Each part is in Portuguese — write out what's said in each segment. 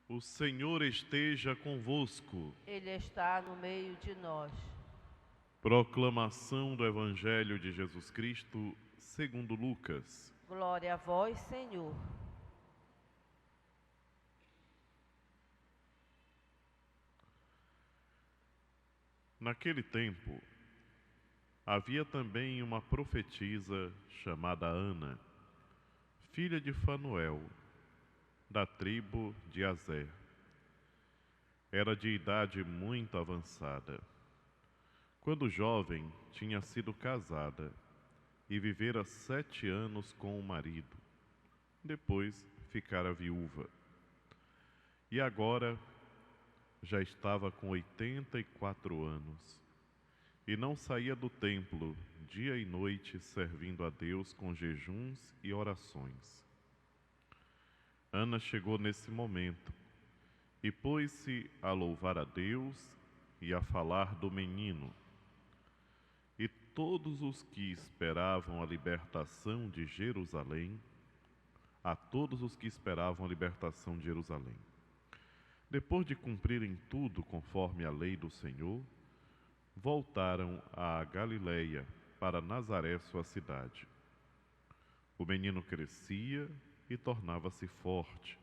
O Senhor esteja convosco. Ele está no meio de nós. Proclamação do Evangelho de Jesus Cristo, segundo Lucas. Glória a vós, Senhor. Naquele tempo, havia também uma profetisa chamada Ana, filha de Fanuel, da tribo de Aser. Era de idade muito avançada. Quando jovem, tinha sido casada e vivera 7 anos com o marido. Depois ficara viúva. E agora já estava com 84 anos e não saía do templo dia e noite servindo a Deus com jejuns e orações. Ana chegou nesse momento e pôs-se a louvar a Deus e a falar do menino. E todos os que esperavam a libertação de Jerusalém, depois de cumprirem tudo conforme a lei do Senhor, voltaram à Galileia, para Nazaré, sua cidade. O menino crescia e tornava-se forte,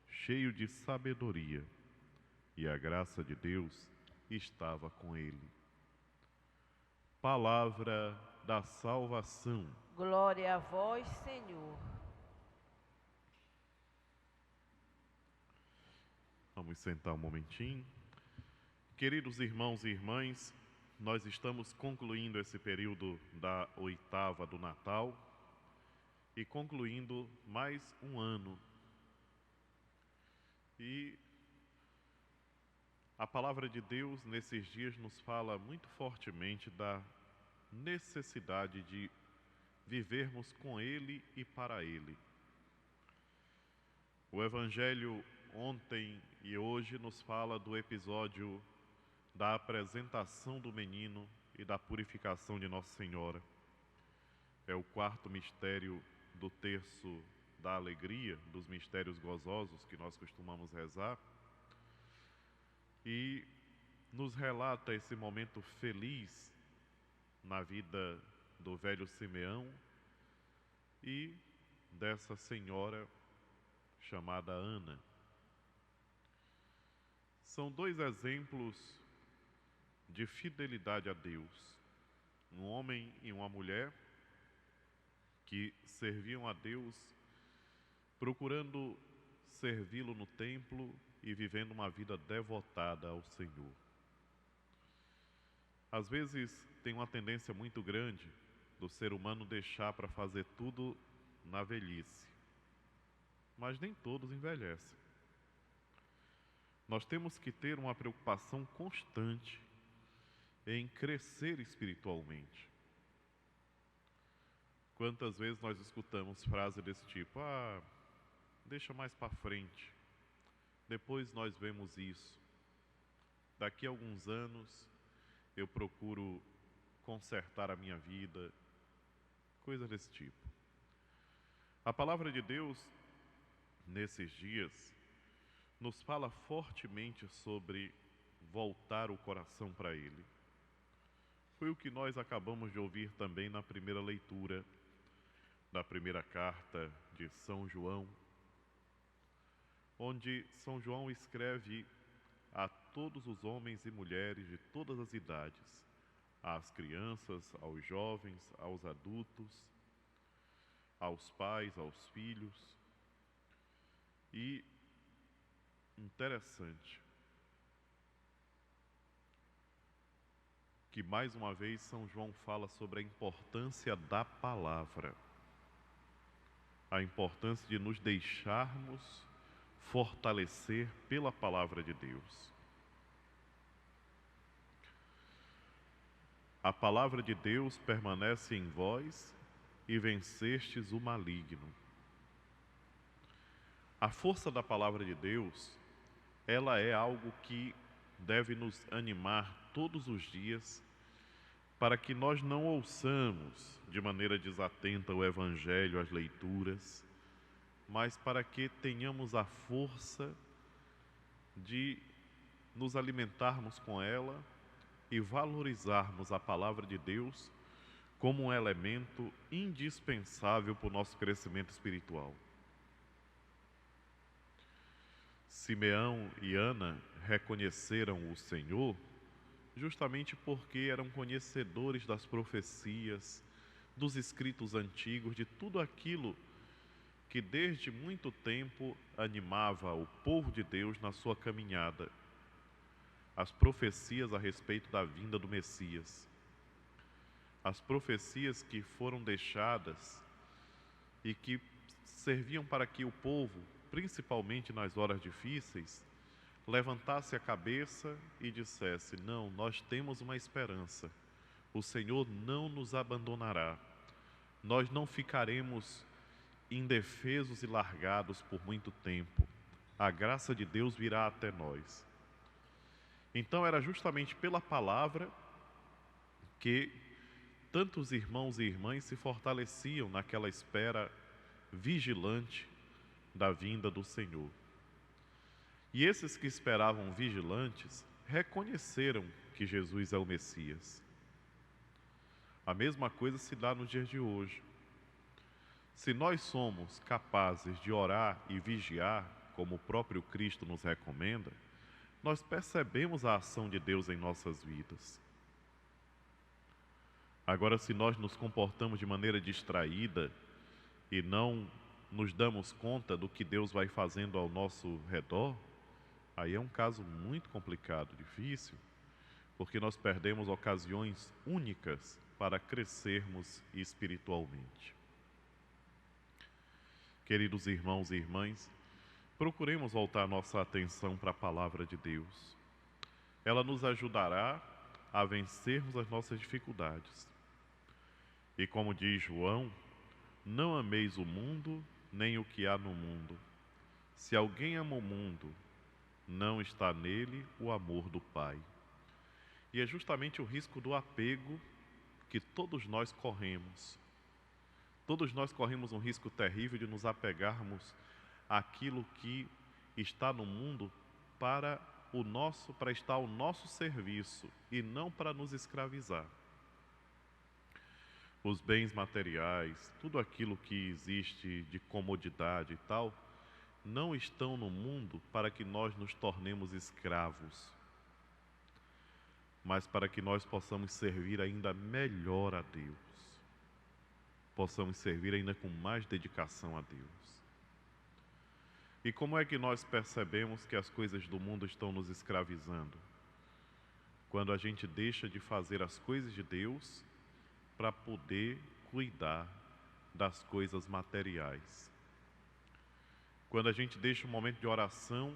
cheio de sabedoria, e a graça de Deus estava com ele. Palavra da salvação. Glória a vós, Senhor. Vamos sentar um momentinho. Queridos irmãos e irmãs, nós estamos concluindo esse período da oitava do Natal e concluindo mais um ano. E a palavra de Deus nesses dias nos fala muito fortemente da necessidade de vivermos com Ele e para Ele. O Evangelho ontem e hoje nos fala do episódio da apresentação do menino e da purificação de Nossa Senhora. É o quarto mistério do terço da alegria, dos mistérios gozosos que nós costumamos rezar, e nos relata esse momento feliz na vida do velho Simeão e dessa senhora chamada Ana. São 2 exemplos de fidelidade a Deus. Um homem e uma mulher que serviam a Deus, procurando servi-lo no templo e vivendo uma vida devotada ao Senhor. Às vezes tem uma tendência muito grande do ser humano deixar para fazer tudo na velhice, mas nem todos envelhecem. Nós temos que ter uma preocupação constante em crescer espiritualmente. Quantas vezes nós escutamos frases desse tipo: deixa mais para frente, depois nós vemos isso. Daqui a alguns anos eu procuro consertar a minha vida, coisas desse tipo. A palavra de Deus, nesses dias, nos fala fortemente sobre voltar o coração para Ele. Foi o que nós acabamos de ouvir também na primeira leitura da primeira carta de São João, onde São João escreve a todos os homens e mulheres de todas as idades, às crianças, aos jovens, aos adultos, aos pais, aos filhos. E interessante que mais uma vez São João fala sobre a importância da palavra, a importância de nos deixarmos fortalecer pela palavra de Deus. A palavra de Deus permanece em vós e vencestes o maligno. A força da palavra de Deus, ela é algo que deve nos animar todos os dias, para que nós não ouçamos de maneira desatenta o Evangelho, as leituras, mas para que tenhamos a força de nos alimentarmos com ela e valorizarmos a palavra de Deus como um elemento indispensável para o nosso crescimento espiritual. Simeão e Ana reconheceram o Senhor justamente porque eram conhecedores das profecias, dos escritos antigos, de tudo aquilo que desde muito tempo animava o povo de Deus na sua caminhada. As profecias a respeito da vinda do Messias. As profecias que foram deixadas e que serviam para que o povo, principalmente nas horas difíceis, levantasse a cabeça e dissesse: não, nós temos uma esperança. O Senhor não nos abandonará. Nós não ficaremos indefesos e largados por muito tempo. A graça de Deus virá até nós. Então era justamente pela palavra que tantos irmãos e irmãs se fortaleciam naquela espera vigilante da vinda do Senhor. E esses que esperavam vigilantes reconheceram que Jesus é o Messias. A mesma coisa se dá nos dias de hoje. Se nós somos capazes de orar e vigiar, como o próprio Cristo nos recomenda, nós percebemos a ação de Deus em nossas vidas. Agora, se nós nos comportamos de maneira distraída e não nos damos conta do que Deus vai fazendo ao nosso redor, aí é um caso muito complicado, difícil, porque nós perdemos ocasiões únicas para crescermos espiritualmente. Queridos irmãos e irmãs, procuremos voltar nossa atenção para a palavra de Deus. Ela nos ajudará a vencermos as nossas dificuldades. E como diz João, não ameis o mundo, nem o que há no mundo. Se alguém ama o mundo, não está nele o amor do Pai. E é justamente o risco do apego que todos nós corremos. Todos nós corremos um risco terrível de nos apegarmos àquilo que está no mundo para estar ao nosso serviço e não para nos escravizar. Os bens materiais, tudo aquilo que existe de comodidade e tal, não estão no mundo para que nós nos tornemos escravos, mas para que nós possamos servir ainda melhor a Deus. Possamos servir ainda com mais dedicação a Deus. E como é que nós percebemos que as coisas do mundo estão nos escravizando? Quando a gente deixa de fazer as coisas de Deus para poder cuidar das coisas materiais. Quando a gente deixa um momento de oração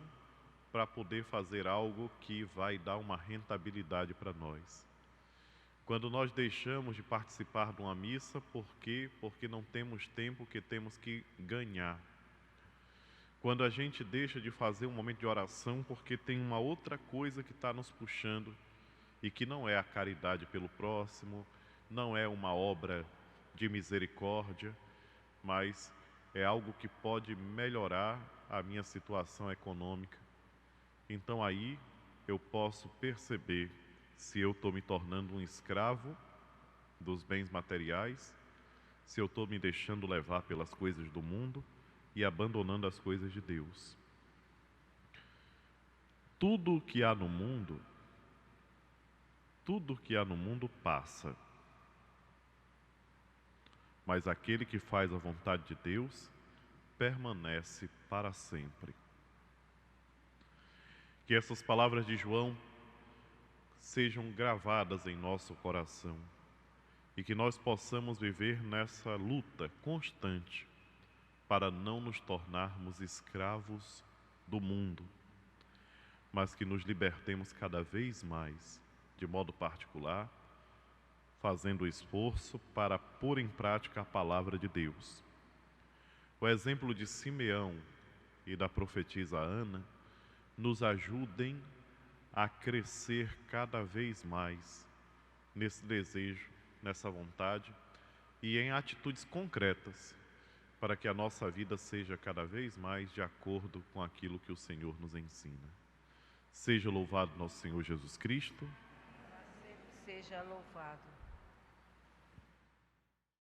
para poder fazer algo que vai dar uma rentabilidade para nós. Quando nós deixamos de participar de uma missa, porque não temos tempo que temos que ganhar. Quando a gente deixa de fazer um momento de oração porque tem uma outra coisa que está nos puxando e que não é a caridade pelo próximo, não é uma obra de misericórdia, mas é algo que pode melhorar a minha situação econômica. Então aí eu posso perceber se eu estou me tornando um escravo dos bens materiais, se eu estou me deixando levar pelas coisas do mundo e abandonando as coisas de Deus. Tudo que há no mundo passa. Mas aquele que faz a vontade de Deus permanece para sempre. Que essas palavras de João sejam gravadas em nosso coração e que nós possamos viver nessa luta constante para não nos tornarmos escravos do mundo, mas que nos libertemos cada vez mais, de modo particular, fazendo o esforço para pôr em prática a palavra de Deus. O exemplo de Simeão e da profetisa Ana nos ajudem a crescer cada vez mais nesse desejo, nessa vontade e em atitudes concretas para que a nossa vida seja cada vez mais de acordo com aquilo que o Senhor nos ensina. Seja louvado nosso Senhor Jesus Cristo. Sempre seja louvado.